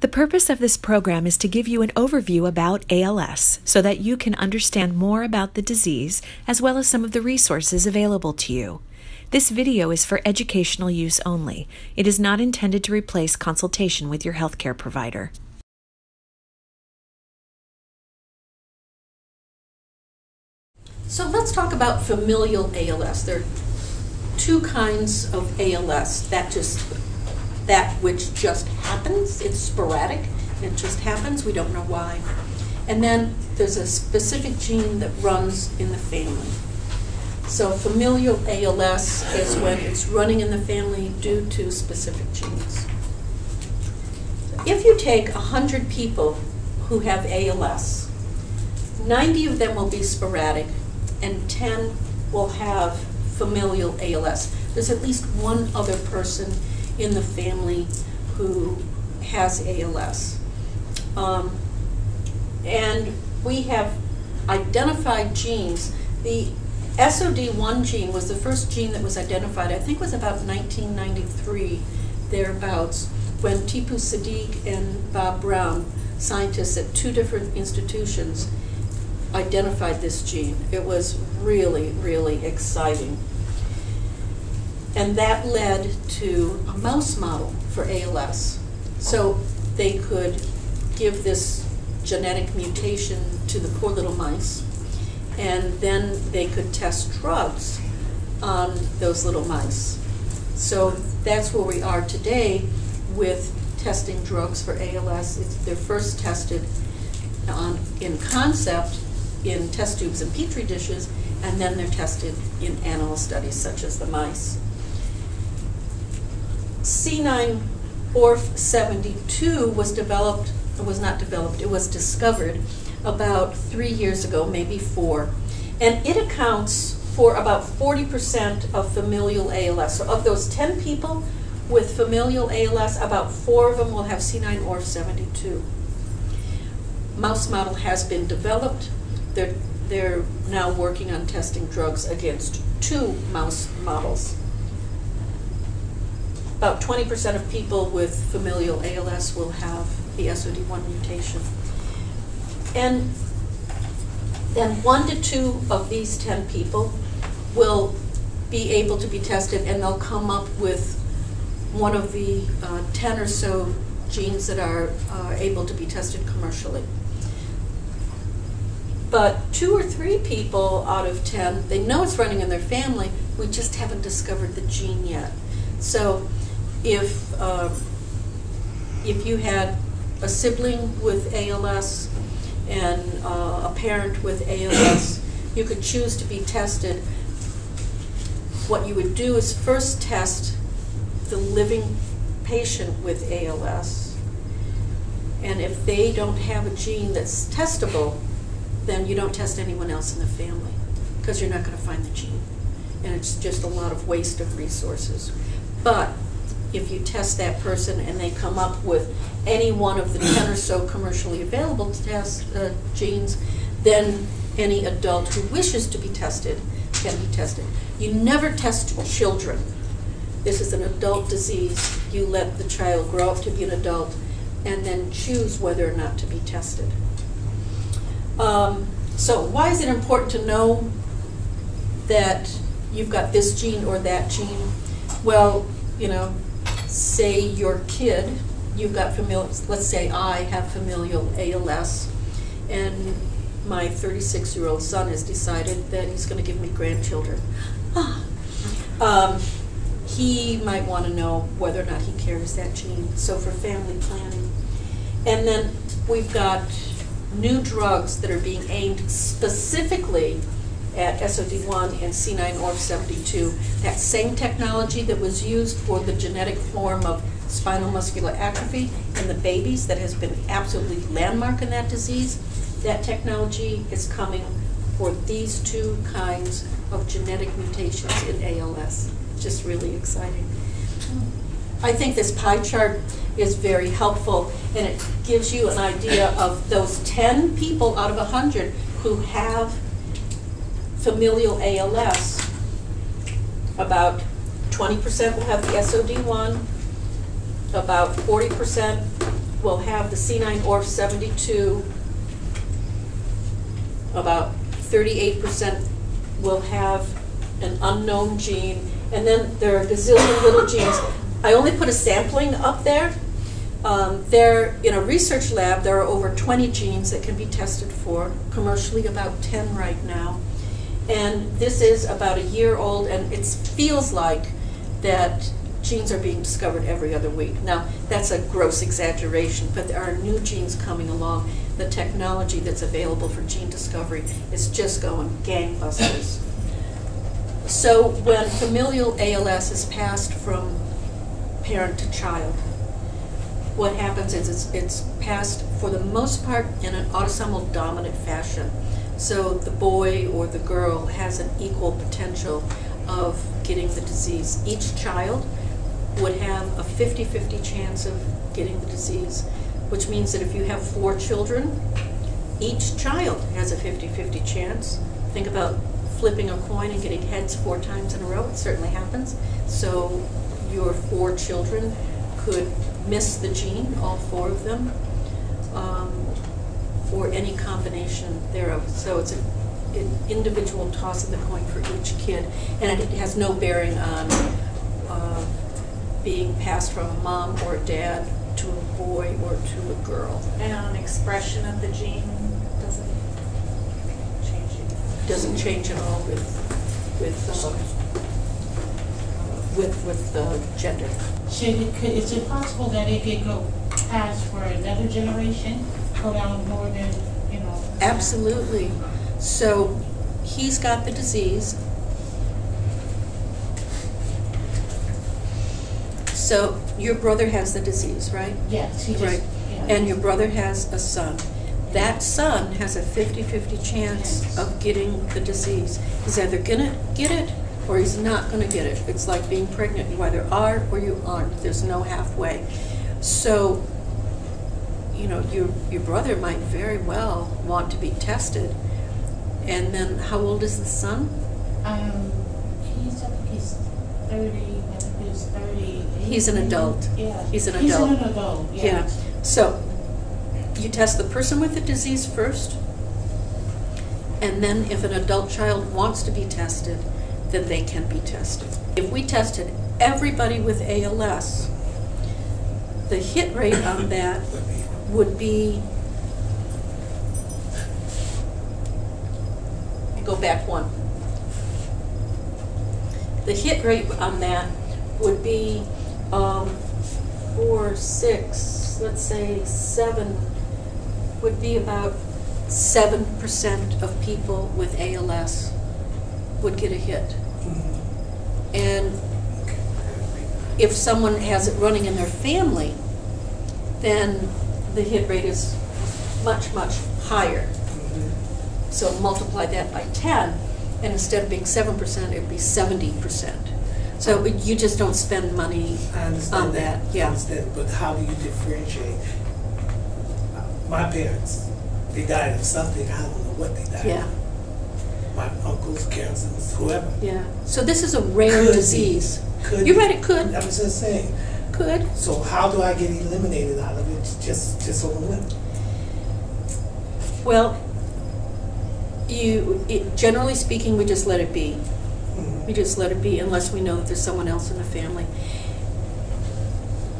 The purpose of this program is to give you an overview about ALS so that you can understand more about the disease as well as some of the resources available to you. This video is for educational use only. It is not intended to replace consultation with your healthcare provider. So let's talk about familial ALS. There are two kinds of ALS. That which just happens. It's sporadic. It just happens. We don't know why. And then there's a specific gene that runs in the family. So familial ALS is when it's running in the family due to specific genes. If you take 100 people who have ALS, 90 of them will be sporadic and 10 will have familial ALS. There's at least one other person in the family who has ALS. And we have identified genes. The Sod1 gene was the first gene that was identified, I think it was about 1993, thereabouts, when Tipu Sadiq and Bob Brown, scientists at two different institutions, identified this gene. It was really, really exciting. And that led to a mouse model for ALS. So they could give this genetic mutation to the poor little mice, and then they could test drugs on those little mice. So that's where we are today with testing drugs for ALS. They're first tested in concept in test tubes and petri dishes, and then they're tested in animal studies such as the mice. C9orf72 was discovered about 3 years ago, maybe 4, and it accounts for about 40% of familial ALS. So of those 10 people with familial ALS, about 4 of them will have C9orf72. Mouse model has been developed. They're now working on testing drugs against 2 mouse models. About 20% of people with familial ALS will have the Sod1 mutation. And then 1 to 2 of these 10 people will be able to be tested, and they'll come up with one of the 10 or so genes that are able to be tested commercially. But 2 or 3 people out of 10, they know it's running in their family, we just haven't discovered the gene yet. So if you had a sibling with ALS and a parent with ALS, you could choose to be tested. What you would do is first test the living patient with ALS, and if they don't have a gene that's testable, then you don't test anyone else in the family, because you're not going to find the gene, and it's just a lot of waste of resources. But if you test that person and they come up with any one of the 10 or so commercially available test genes, then any adult who wishes to be tested can be tested. You never test children. This is an adult disease. You let the child grow up to be an adult and then choose whether or not to be tested. So why is it important to know that you've got this gene or that gene? Well, you know, say your kid, you've got familial, let's say I have familial ALS, and my 36-year-old son has decided that he's going to give me grandchildren. He might want to know whether or not he carries that gene, so for family planning. And then we've got new drugs that are being aimed specifically at Sod1 and C9orf72. That same technology that was used for the genetic form of spinal muscular atrophy in the babies that has been absolutely landmark in that disease, that technology is coming for these 2 kinds of genetic mutations in ALS. Just really exciting. I think this pie chart is very helpful, and it gives you an idea of those 10 people out of 100 who have familial ALS. About 20% will have the Sod1, about 40% will have the C9orf72, about 38% will have an unknown gene, and then there are a gazillion little genes. I only put a sampling up there. There, in a research lab, there are over 20 genes that can be tested for, commercially about 10 right now. And this is about a year old, and it feels like that genes are being discovered every other week. Now, that's a gross exaggeration, but there are new genes coming along. The technology that's available for gene discovery is just going gangbusters. So when familial ALS is passed from parent to child, what happens is it's passed for the most part in an autosomal dominant fashion. So the boy or the girl has an equal potential of getting the disease. Each child would have a 50-50 chance of getting the disease, which means that if you have 4 children, each child has a 50-50 chance. Think about flipping a coin and getting heads 4 times in a row. It certainly happens. So your 4 children could miss the gene, all 4 of them, or any combination thereof. So it's an individual toss of the coin for each kid, and it has no bearing on being passed from a mom or a dad to a boy or to a girl. And on expression of the gene doesn't change it. Doesn't change at all with gender. Is it possible that it could go past for another generation, go down more than, you know? Absolutely. So he's got the disease. So your brother has the disease, right? Yes, he just, right. Yeah. And your brother has a son. That son has a 50-50 chance of getting the disease. He's either gonna get it or he's not gonna get it. It's like being pregnant. You either are or you aren't. There's no halfway. So, you know, your brother might very well want to be tested. And then, how old is the son? I think he's 30. I think he's 30. He's an adult. Yeah. He's an He's adult. an adult. Yeah. Yeah. So, you test the person with the disease first, and then if an adult child wants to be tested, then they can be tested. If we tested everybody with ALS, the hit rate on that would be, go back one. The hit rate on that would be 4, 6, let's say 7, would be about 7% of people with ALS would get a hit. And if someone has it running in their family, then the hit rate is much, much higher. So multiply that by 10, and instead of being 7%, it would be 70%. So you just don't spend money on that. Yeah. I understand, but how do you differentiate? My parents, they died of something. I don't know what they died Yeah. of. My uncles, cousins, whoever. Yeah. So this is a rare Could disease. Could You're right, it could. I was just saying. Could. So how do I get eliminated out of it just on a whim? Well, generally speaking, we just let it be. We just let it be unless we know that there's someone else in the family.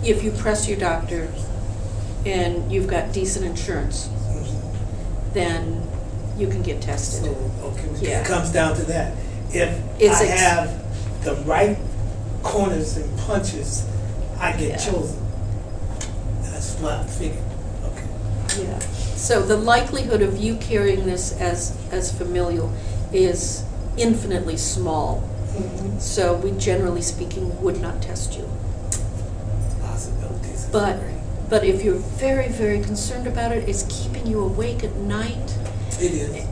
If you press your doctor and you've got decent insurance, then you can get tested. So, okay, Yeah. it comes down to that. If It's I have the right corners and punches, I get Yeah. chosen. That's what I'm thinking. Okay. Yeah. So the likelihood of you carrying this as familial is infinitely small. So we, generally speaking, would not test you. Possibilities. But if you're very, very concerned about it, it's keeping you awake at night. It is.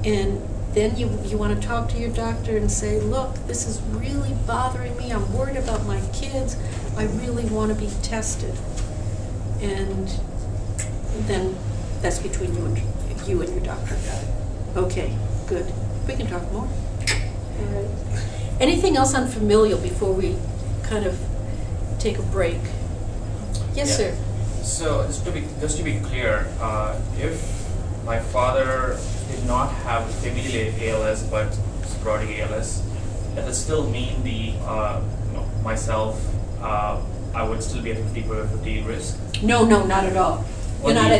And then you want to talk to your doctor and say, look, this is really bothering me. I'm worried about my kids. I really want to be tested. And then that's between you and your doctor. Okay, good. We can talk more. All right. Anything else on familial before we kind of take a break? Yes, Yeah. sir. So just to be clear, if my father did not have familial ALS but sporadic ALS, does it still mean myself? I would still be at 50 risk? No, not at all. You're not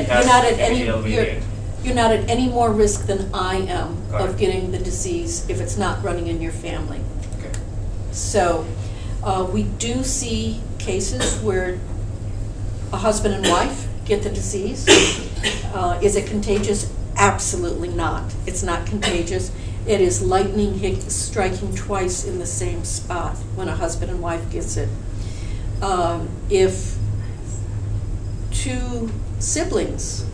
at any more risk than I am of getting the disease if it's not running in your family. Okay. So we do see cases where a husband and wife get the disease. Is it contagious? Absolutely not. It's not contagious. It is lightning striking twice in the same spot when a husband and wife gets it. If two siblings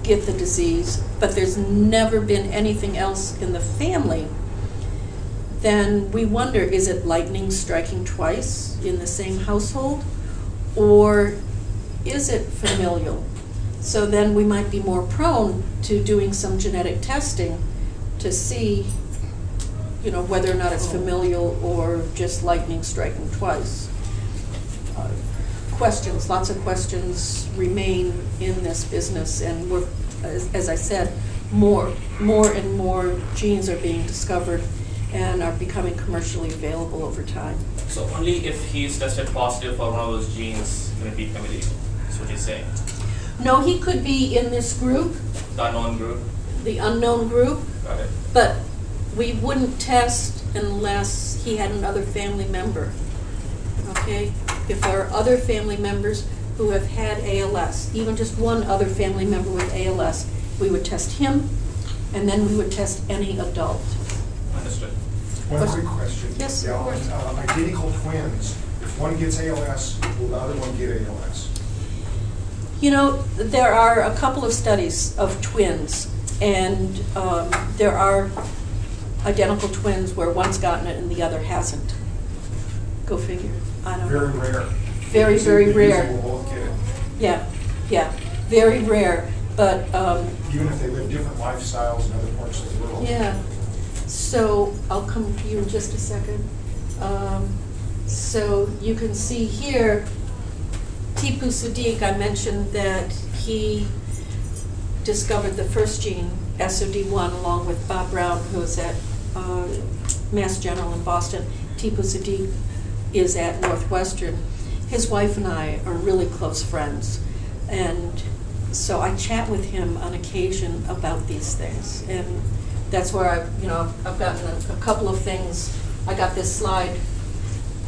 get the disease, but there's never been anything else in the family, then we wonder, is it lightning striking twice in the same household, or is it familial? So then we might be more prone to doing some genetic testing to see, whether or not it's familial or just lightning striking twice. Lots of questions remain in this business, and we're, as I said, more and more genes are being discovered and are becoming commercially available over time. So only if he's tested positive for one of those genes will it be familial, is what you're saying? No, he could be in this group, The unknown group? the unknown group, Got it. but we wouldn't test unless he had another family member, okay? If there are other family members who have had ALS, even just one other family member with ALS, we would test him, and then we would test any adult. Understood. One quick question. Yes, of course. Identical twins, if one gets ALS, will the other one get ALS? There are a couple of studies of twins, and there are identical twins where one's gotten it and the other hasn't. Go figure. I don't know. Very rare. Very, very rare. Will both get it. Yeah, very rare. But even if they live different lifestyles in other parts of the world. yeah. So I'll come to you in just a second. So you can see here, Tipu Sadiq, I mentioned that he discovered the first gene, SOD1, along with Bob Brown, who is at Mass General in Boston. Tipu Sadiq is at Northwestern. His wife and I are really close friends, and so I chat with him on occasion about these things, and that's where I've gotten a couple of things. I got this slide,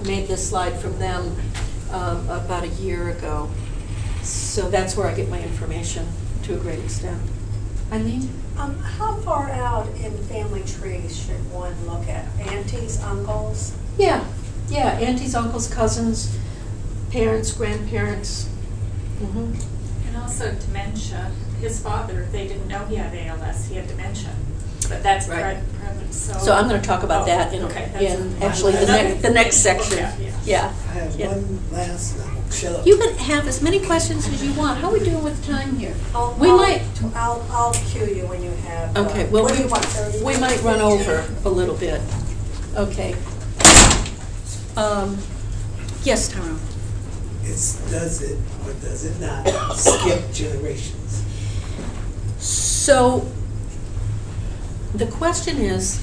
made this slide from them about a year ago, so that's where I get my information to a great extent. Eileen? How far out in family trees should one look at? Aunties, uncles? Yeah, aunties, uncles, cousins, parents, grandparents. Mm-hmm. And also dementia. His father, they didn't know he had ALS, he had dementia. But that's right. Prevalent. So I'm going to talk about that in actually the next section. Yeah. I have one last, shut up. You can have as many questions as you want. How are we doing with time here? I'll cue you when you have. Okay. Well, what do you want, 30 we might run over a little bit. Okay. Yes, Tyrone. Does it or does it not skip generations? So the question is,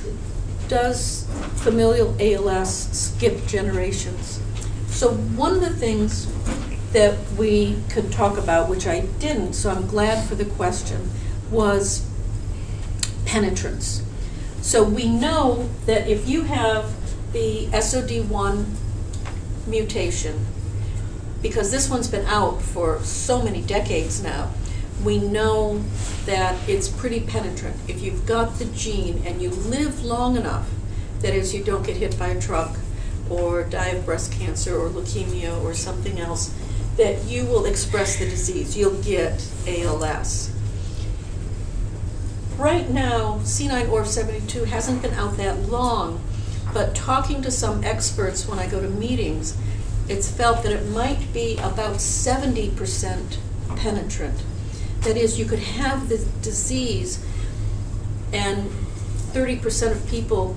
does familial ALS skip generations? So one of the things that we could talk about, which I didn't, so I'm glad for the question, was penetrance. So we know that if you have the SOD1 mutation, because this one's been out for so many decades now, we know that it's pretty penetrant. If you've got the gene and you live long enough, that is, you don't get hit by a truck or die of breast cancer or leukemia or something else, that you will express the disease. You'll get ALS. Right now, C9orf72 hasn't been out that long, but talking to some experts when I go to meetings, it's felt that it might be about 70% penetrant. That is, you could have the disease and 30% of people,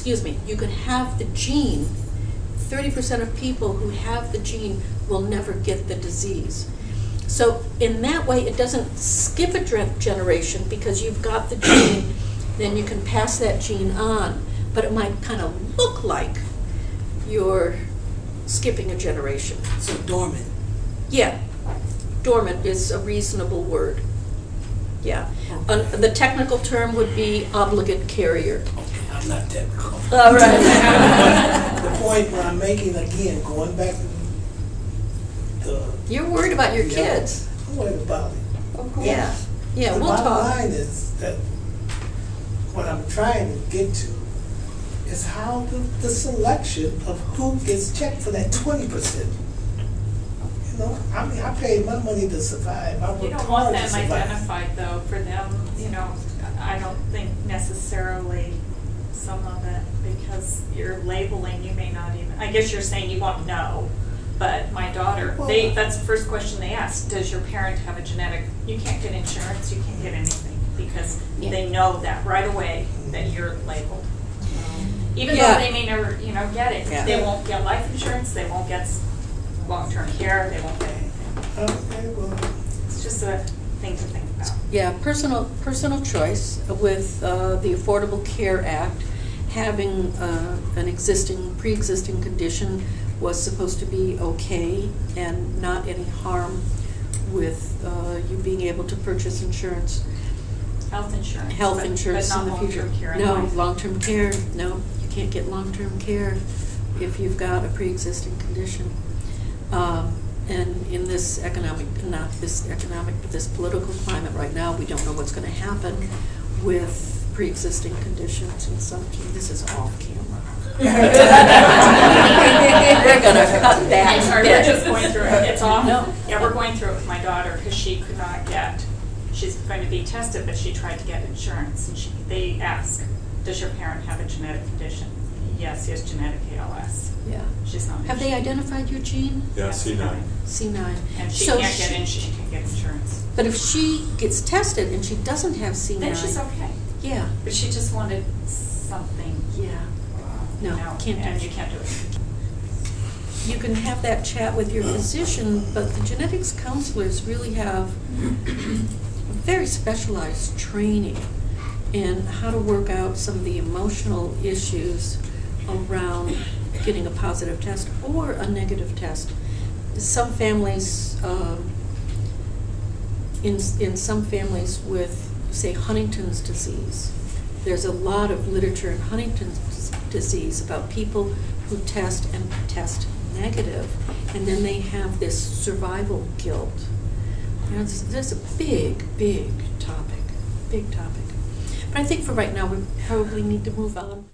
you could have the gene, 30% of people who have the gene will never get the disease. So in that way, it doesn't skip a generation because you've got the gene, then you can pass that gene on. But it might kind of look like you're skipping a generation. So dormant. Yeah, dormant is a reasonable word. Yeah. The technical term would be obligate carrier. Okay, I'm not technical. All right. The point that I'm making, again, going back to the... You're worried about your Yeah, kids. I'm worried about it. Of course. Yeah. Yeah, The we'll bottom talk. line is that what I'm trying to get to is how the selection of who gets checked for that 20%. You know, I mean, I paid my money to survive. I You worked don't want hard to them survive. identified though, for them, I don't think necessarily some of it, because you're labeling, you may not even, I guess you're saying you want to know, but my daughter, Well, that's the first question they ask, does your parent have a genetic, you can't get insurance, you can't get anything, because Yeah. they know that right away that you're labeled. Even Yeah. though they may never, get it, Yeah. they won't get life insurance, they won't get long-term care, they won't get anything. Okay, well, It's just a thing to think about. Yeah, personal choice with the Affordable Care Act. Having an pre-existing condition was supposed to be okay and not any harm with you being able to purchase insurance. Health insurance. Health but- insurance but in the not future. long-term care in No, life. long-term care, no, you can't get long-term care if you've got a pre-existing condition. And in this but this political climate right now, we don't know what's going to happen with pre-existing conditions and some. This is off camera. We're going to cut that. I'm sorry, bit. we're just going through it. It's off. No. Yeah, we're going through it with my daughter because she could not get, she's going to be tested, but she tried to get insurance. And they ask, does your parent have a genetic condition? Yes, he has genetic ALS. Yeah. She's not. Have they identified your gene? Yeah, C9. C9. And she So can't get she can't get insurance. But if she gets tested and she doesn't have C9, Then she's okay. yeah, But she just wanted something. yeah. No, can't do and it. you can't do it. You can have that chat with your physician, but the genetics counselors really have very specialized training in how to work out some of the emotional issues around getting a positive test or a negative test. Some families, in some families with, say, Huntington's disease, there's a lot of literature in Huntington's disease about people who test and test negative, and then they have this survival guilt. You know, there's a big topic. But I think for right now, we probably need to move on.